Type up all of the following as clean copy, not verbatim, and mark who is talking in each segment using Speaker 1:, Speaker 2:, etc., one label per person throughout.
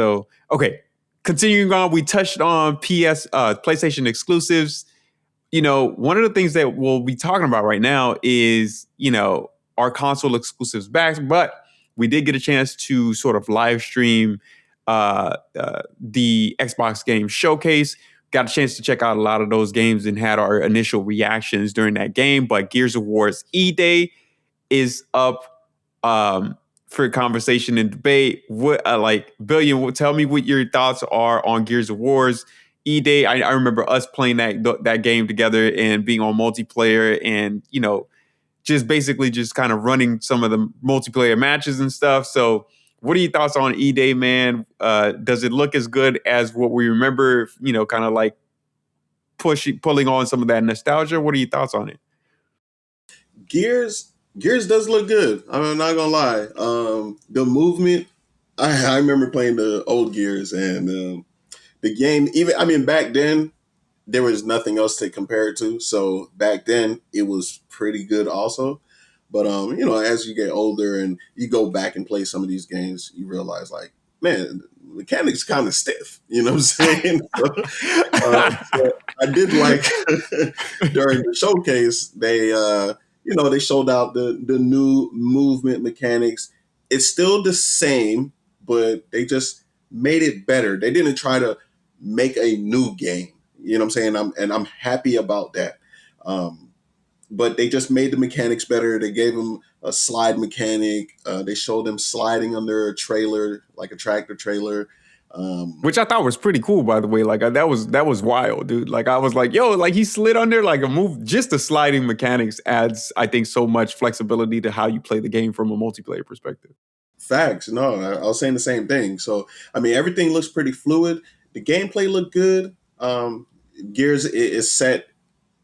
Speaker 1: So, okay, continuing on, we touched on PlayStation exclusives. One of the things that we'll be talking about right now is, our console exclusives back, but we did get a chance to sort of live stream the Xbox game showcase. Got a chance to check out a lot of those games and had our initial reactions during that game. But Gears of War's E-Day is up for conversation and debate. What Billion? Tell me what your thoughts are on Gears of War's E-Day. I remember us playing that game together and being on multiplayer, and just basically just kind of running some of the multiplayer matches and stuff. So, what are your thoughts on E-Day, man? Does it look as good as what we remember? Kind of like pulling on some of that nostalgia. What are your thoughts on it?
Speaker 2: Gears does look good. I'm not gonna lie. The movement. I remember playing the old Gears, and the game. Back then there was nothing else to compare it to. So back then it was pretty good, also. But as you get older and you go back and play some of these games, you realize, like, man, mechanics kind of stiff. You know what I'm saying? So I did like during the showcase they showed out the new movement mechanics. It's still the same, but they just made it better. They didn't try to make a new game. You know what I'm saying? I'm happy about that. But they just made the mechanics better. They gave them a slide mechanic. They showed them sliding under a trailer, like a tractor trailer.
Speaker 1: Which I thought was pretty cool, by the way. Like that was wild, dude. Like I was like, yo, like he slid under like a move. Just the sliding mechanics adds, I think, so much flexibility to how you play the game from a multiplayer perspective.
Speaker 2: Facts. No, I was saying the same thing. So, everything looks pretty fluid. The gameplay looked good. Gears is set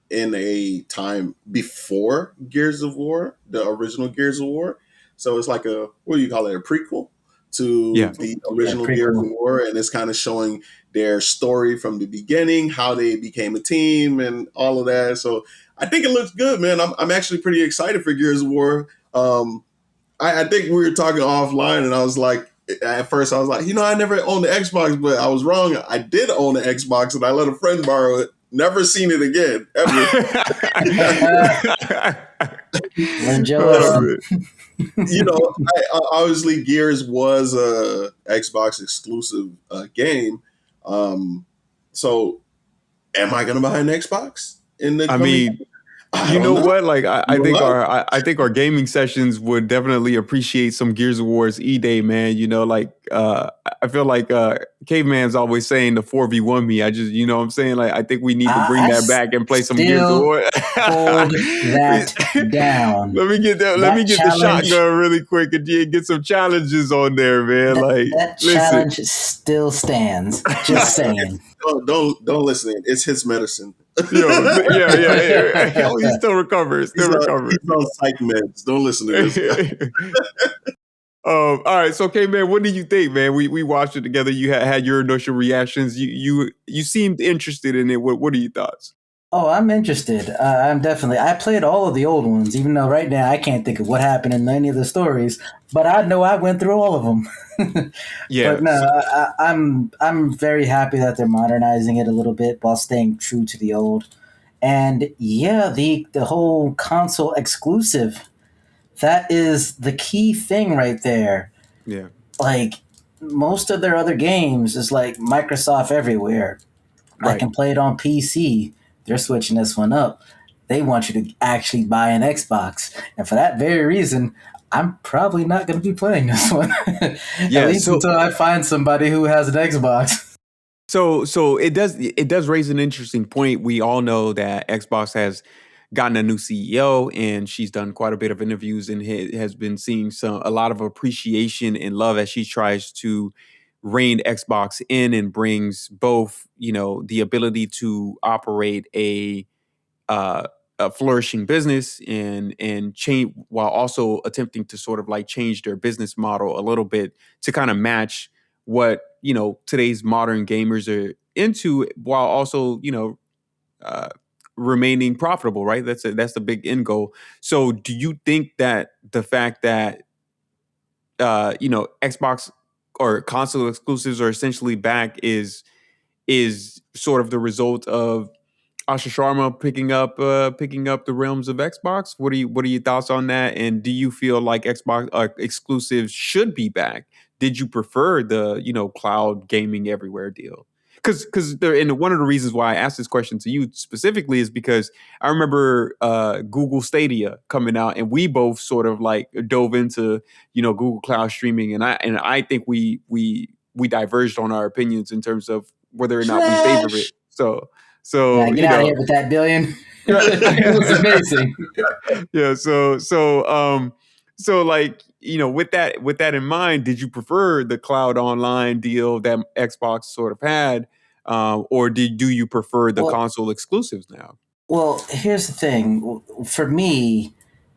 Speaker 2: in a time before Gears of War, the original Gears of War. So it's like what do you call it? A prequel to the original Gears of War. And it's kind of showing their story from the beginning, how they became a team and all of that. So I think it looks good, man. I'm actually pretty excited for Gears of War. I think we were talking offline, and I was like, at first I was like, I never owned the Xbox, but I was wrong. I did own the Xbox, and I let a friend borrow it. Never seen it again, ever.
Speaker 3: I'm jealous.
Speaker 2: Obviously Gears was a Xbox exclusive game. So am I going to buy an Xbox in the coming?
Speaker 1: You know what? Like I think our gaming sessions would definitely appreciate some Gears of War's E-Day, man. I feel like Caveman's always saying the 4v1 me. I just, what I'm saying? Like I think we need to bring that back and play some Gears of War.
Speaker 3: Hold that down.
Speaker 1: Let me get the shotgun really quick and get some challenges on there, man.
Speaker 3: That challenge still stands. Just saying.
Speaker 2: Don't listen. It's his medicine.
Speaker 1: Yeah. He still recovers. He's
Speaker 2: on psych meds. Don't listen to this.
Speaker 1: All right. So, okay, man, what do you think, man? We watched it together. You had your initial reactions. You seemed interested in it. What are your thoughts?
Speaker 3: Oh, I'm interested. I played all of the old ones, even though right now I can't think of what happened in any of the stories, but I know I went through all of them.
Speaker 1: Yeah.
Speaker 3: But no, I'm very happy that they're modernizing it a little bit while staying true to the old. And yeah, the whole console exclusive, that is the key thing right there.
Speaker 1: Yeah.
Speaker 3: Like most of their other games is like Microsoft everywhere. Right. I can play it on PC. They're switching this one up. They want you to actually buy an Xbox. And for that very reason, I'm probably not going to be playing this one. At least until I find somebody who has an Xbox.
Speaker 1: So it does raise an interesting point. We all know that Xbox has gotten a new CEO, and she's done quite a bit of interviews and has been seeing a lot of appreciation and love as she tries to rein Xbox in and brings both, the ability to operate a flourishing business and change, while also attempting to sort of like change their business model a little bit to kind of match what, today's modern gamers are into, while also, remaining profitable, right? That's the big end goal. So do you think that the fact that, Xbox or console exclusives are essentially back is sort of the result of Asha Sharma picking up the realms of Xbox. What are your thoughts on that? And do you feel like Xbox exclusives should be back? Did you prefer the cloud gaming everywhere deal? Because and one of the reasons why I asked this question to you specifically is because I remember Google Stadia coming out, and we both sort of like dove into Google Cloud streaming, and I think we diverged on our opinions in terms of whether or not we favor it.
Speaker 3: Trash.
Speaker 1: So
Speaker 3: Yeah,
Speaker 1: so
Speaker 3: get out of here with that billion. It was amazing.
Speaker 1: yeah. So like with that in mind, did you prefer the cloud online deal that Xbox sort of had, or do you prefer the
Speaker 3: Well,
Speaker 1: console exclusives now?
Speaker 3: well, here's the thing. For me,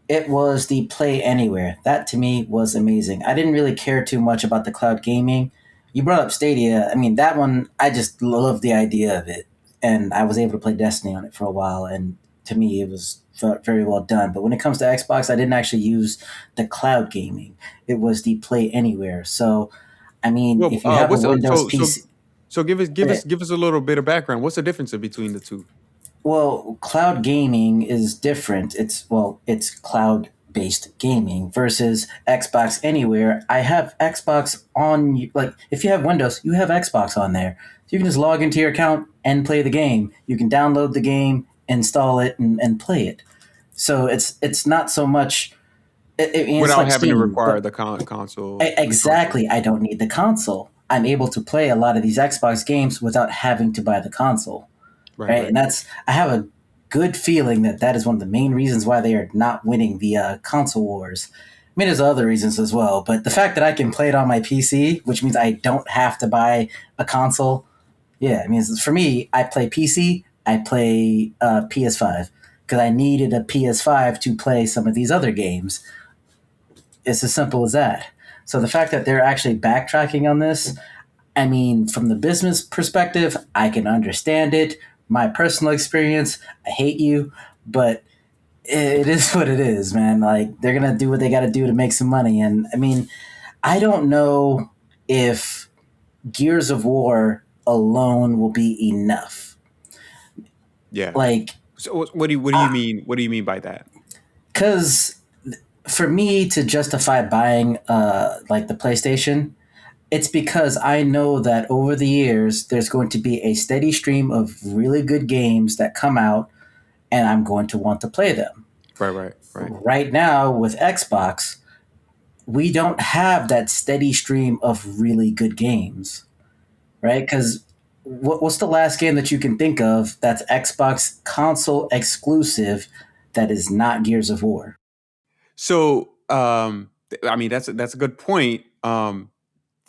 Speaker 3: it was the play anywhere. That to me was amazing. I didn't really care too much about the cloud gaming. You brought up Stadia. I mean, that one, I just love the idea of it. And I was able to play Destiny on it for a while. And to me, it was very well done. But when it comes to Xbox, I didn't actually use the cloud gaming, it was the play anywhere. So, I mean,
Speaker 1: Well,
Speaker 3: if you have a
Speaker 1: what's
Speaker 3: Windows PC,
Speaker 1: so
Speaker 3: okay,
Speaker 1: give us a little bit of background. What's the difference between the two?
Speaker 3: well, cloud gaming is different. It's cloud based gaming versus Xbox Anywhere. I have Xbox on, like, if you have Windows, you have Xbox on there. So you can just log into your account and play the game. You can download the game, install it, and play it. So it's not so much. It's
Speaker 1: Without
Speaker 3: like
Speaker 1: having to
Speaker 3: Steam,
Speaker 1: require
Speaker 3: but
Speaker 1: the console, the console.
Speaker 3: exactly, I don't need the console. I'm able to play a lot of these Xbox games without having to buy the console,
Speaker 1: Right,
Speaker 3: right?
Speaker 1: right.
Speaker 3: And I have a good feeling that that is one of the main reasons why they are not winning the console wars. I mean, there's other reasons as well, but the fact that I can play it on my PC, which means I don't have to buy a console, yeah, I mean, for me, I play PC, I play PS5 because I needed a PS5 to play some of these other games. It's as simple as that. So the fact that they're actually backtracking on this, I mean, from the business perspective, I can understand it. My personal experience, I hate you, but it is what it is, man. Like, they're gonna do what they got to do to make some money, and I mean, I don't know if Gears of War alone will be enough.
Speaker 1: Yeah.
Speaker 3: Like,
Speaker 1: So what do you mean? What do you mean by that?
Speaker 3: because for me to justify buying like the PlayStation, it's because I know that over the years there's going to be a steady stream of really good games that come out, and I'm going to want to play them.
Speaker 1: Right, right, right.
Speaker 3: Right now with Xbox, we don't have that steady stream of really good games, right? Because what's the last game that you can think of that's Xbox console exclusive that is not Gears of War?
Speaker 1: So, I mean, that's a good point.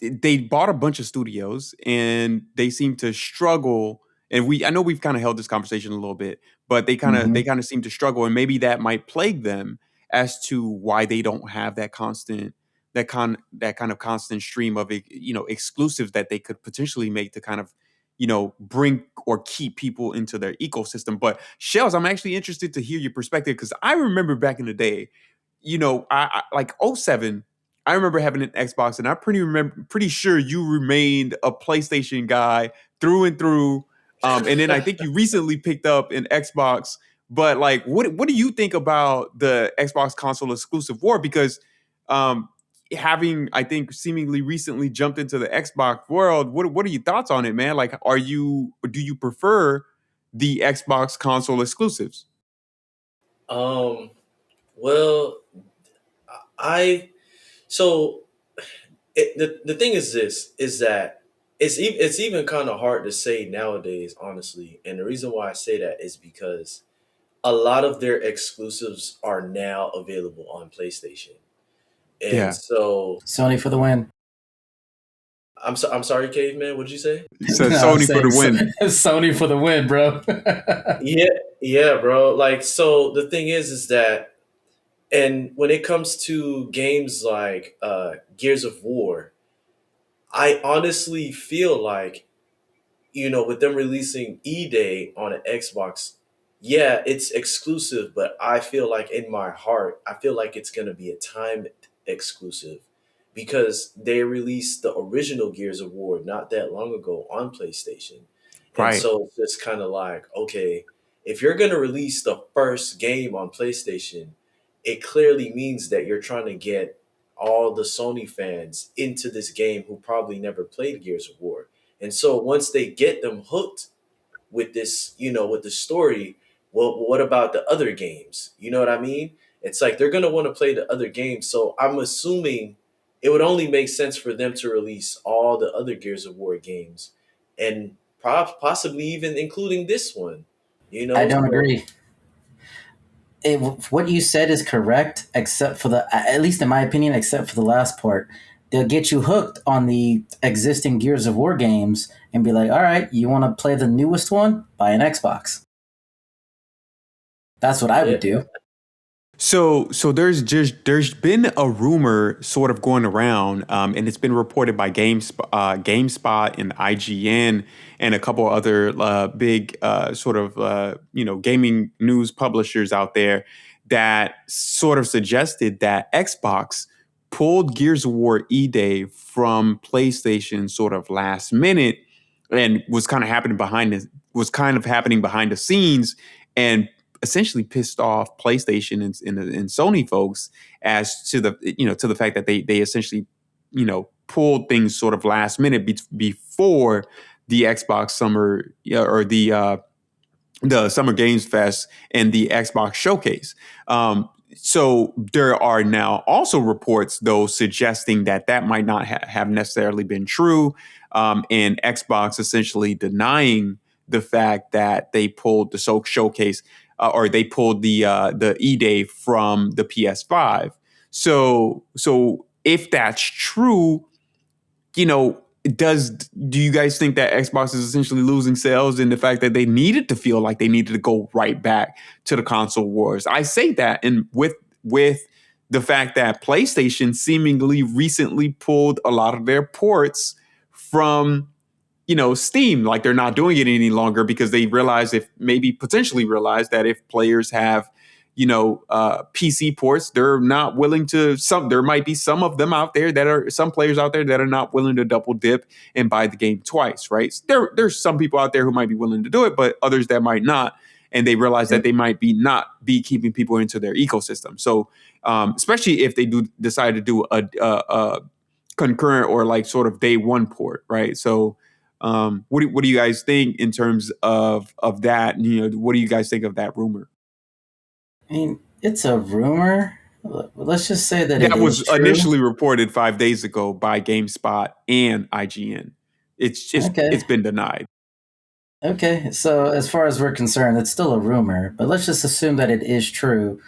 Speaker 1: They bought a bunch of studios and they seem to struggle. And I know we've kind of held this conversation a little bit, but they
Speaker 3: Mm-hmm.
Speaker 1: kind of seem to struggle, and maybe that might plague them as to why they don't have that kind of constant stream of exclusives that they could potentially make to kind of bring or keep people into their ecosystem. But Shells, I'm actually interested to hear your perspective, because I remember back in the day, I like '07. I remember having an Xbox, and I pretty sure you remained a PlayStation guy through and through. And then I think you recently picked up an Xbox. But like, what do you think about the Xbox console exclusive war? Because um, having, I think, seemingly recently jumped into the Xbox world, what are your thoughts on it, man? Like, do you prefer the Xbox console exclusives?
Speaker 4: Um, well, I so the thing is this is that it's even kind of hard to say nowadays, honestly. And the reason why I say that is because a lot of their exclusives are now available on PlayStation. And
Speaker 1: Yeah.
Speaker 4: so
Speaker 3: Sony for the win.
Speaker 4: I'm sorry, caveman, what'd you say?
Speaker 1: So
Speaker 3: No, I'm
Speaker 1: Sony for
Speaker 3: saying
Speaker 1: the win.
Speaker 3: Sony for the win, bro.
Speaker 4: Yeah, yeah, bro. Like, so the thing is that, and when it comes to games like Gears of War, I honestly feel like, with them releasing E Day on an Xbox, yeah, it's exclusive, but I feel like in my heart, I feel like it's gonna be a timed exclusive. because they released the original Gears of War not that long ago on PlayStation. And
Speaker 1: Right.
Speaker 4: so it's just kind of like, okay, if you're going to release the first game on PlayStation, it clearly means that you're trying to get all the Sony fans into this game who probably never played Gears of War. And so once they get them hooked with this, with the story, well, what about the other games? You know what I mean? It's like they're going to want to play the other games. So I'm assuming it would only make sense for them to release all the other Gears of War games and possibly even including this one,
Speaker 3: I don't
Speaker 4: So,
Speaker 3: agree. What you said is correct, except for at least in my opinion, except for the last part. They'll get you hooked on the existing Gears of War games and be like, all right, you want to play the newest one? Buy an Xbox. That's what I
Speaker 4: yeah,
Speaker 3: would do.
Speaker 1: So there's been a rumor sort of going around, and it's been reported by GameSpot and IGN and a couple other big sort of gaming news publishers out there that sort of suggested that Xbox pulled Gears of War E-Day from PlayStation sort of last minute and was kind of happening behind the scenes and essentially pissed off PlayStation and Sony folks as to the fact that they essentially pulled things sort of last minute before the Xbox summer or the Summer Games Fest and the Xbox Showcase. So there are now also reports, though, suggesting that might not have necessarily been true, and Xbox essentially denying the fact that they pulled the showcase or they pulled the E-Day from the PS5. So if that's true, you know, do you guys think that Xbox is essentially losing sales in the fact that they needed to feel like they needed to go right back to the console wars? I say that, and with the fact that PlayStation seemingly recently pulled a lot of their ports from Steam, like they're not doing it any longer because they potentially realize that if players have, PC ports, they're not willing to there might be some of them out there some players out there that are not willing to double dip and buy the game twice, right? There's some people out there who might be willing to do it, but others that might not. And they realize that they might not be keeping people into their ecosystem. So, especially if they do decide to do a concurrent or like sort of day one port, right? So, what do you guys think in terms of that? What do you guys think of that rumor?
Speaker 3: I mean, it's a rumor. Let's just say that it
Speaker 1: That
Speaker 3: is
Speaker 1: was
Speaker 3: true.
Speaker 1: initially reported 5 days ago by GameSpot and IGN.
Speaker 3: Okay.
Speaker 1: It's been denied.
Speaker 3: Okay. So, as far as we're concerned, it's still a rumor, but let's just assume that it is true.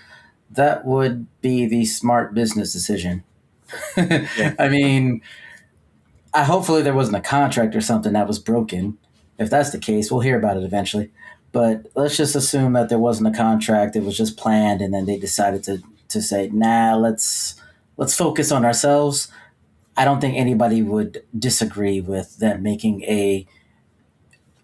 Speaker 3: That would be the smart business decision.
Speaker 1: Yeah.
Speaker 3: I mean, hopefully there wasn't a contract or something that was broken. If that's the case, we'll hear about it eventually. But let's just assume that there wasn't a contract; it was just planned, and then they decided to say, "Nah, let's focus on ourselves." I don't think anybody would disagree with them making a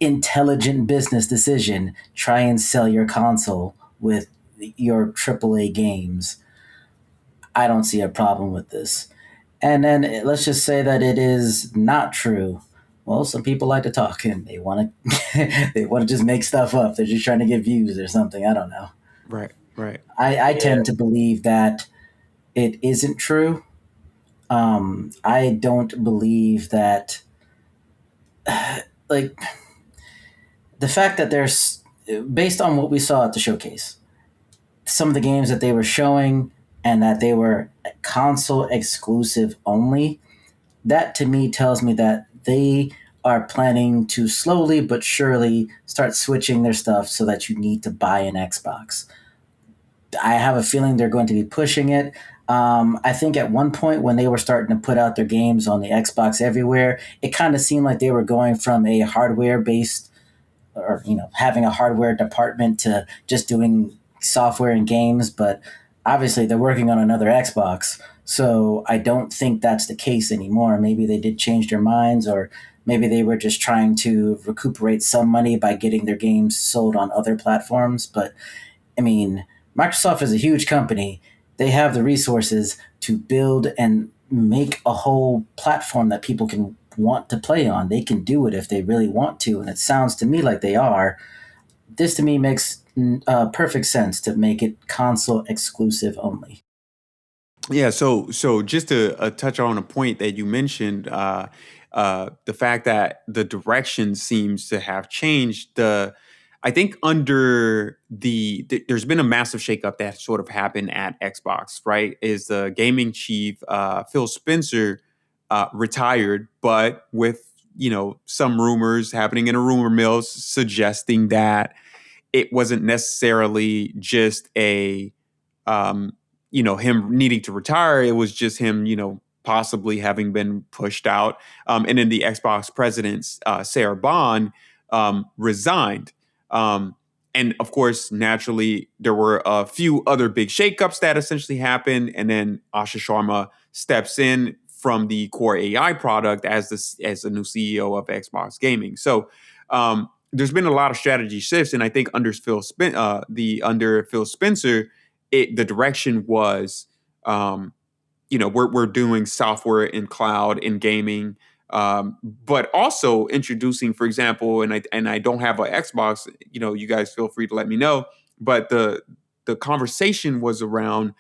Speaker 3: intelligent business decision. Try and sell your console with your AAA games. I don't see a problem with this. And then let's just say that it is not true. Well, some people like to talk and they want to they want to just make stuff up. They're just trying to get views or something. I don't know.
Speaker 1: Right. Right.
Speaker 3: I
Speaker 4: yeah,
Speaker 3: tend to believe that it isn't true. I don't believe that, like, the fact that there's, based on what we saw at the showcase, some of the games that they were showing and that they were console exclusive only, that to me tells me that they are planning to slowly but surely start switching their stuff so that you need to buy an Xbox. I have a feeling they're going to be pushing it. I think at one point when they were starting to put out their games on the Xbox everywhere, it kind of seemed like they were going from a hardware based, or having a hardware department, to just doing software and games. But obviously they're working on another Xbox, so I don't think that's the case anymore. Maybe they did change their minds, or maybe they were just trying to recuperate some money by getting their games sold on other platforms. But I mean, Microsoft is a huge company. They have the resources to build and make a whole platform that people can want to play on. They can do it if they really want to, and it sounds to me like they are. This to me makes perfect sense to make it console exclusive only.
Speaker 1: Yeah, so just to touch on a point that you mentioned, the fact that the direction seems to have changed. I think under there's been a massive shakeup that sort of happened at Xbox. Right, is the gaming chief Phil Spencer retired, but with some rumors happening in a rumor mill suggesting that it wasn't necessarily just a um, him needing to retire. It was just him, possibly having been pushed out. And then the Xbox president, Sarah Bond, resigned. Um, and of course, naturally, there were a few other big shakeups that essentially happened. And then Asha Sharma steps in from the core AI product as the new CEO of Xbox Gaming. So there's been a lot of strategy shifts, and I think under under Phil Spencer, the direction was, we're doing software in cloud in gaming, but also introducing, for example, and I don't have an Xbox. You guys feel free to let me know. But the conversation was around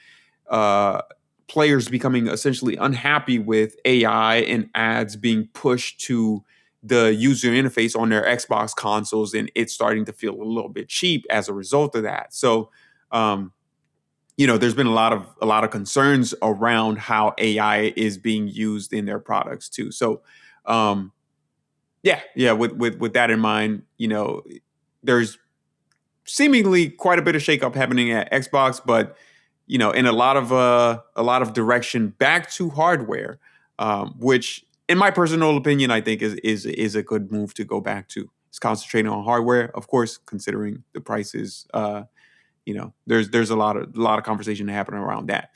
Speaker 1: uh, players becoming essentially unhappy with AI and ads being pushed to the user interface on their Xbox consoles, and it's starting to feel a little bit cheap as a result of that. So, um, there's been a lot of concerns around how AI is being used in their products too. So, um, yeah. With that in mind, there's seemingly quite a bit of shakeup happening at Xbox, but in a lot of direction back to hardware, which, in my personal opinion, I think is a good move to go back to. It's concentrating on hardware, of course, considering the prices. There's a lot of conversation to happen around that.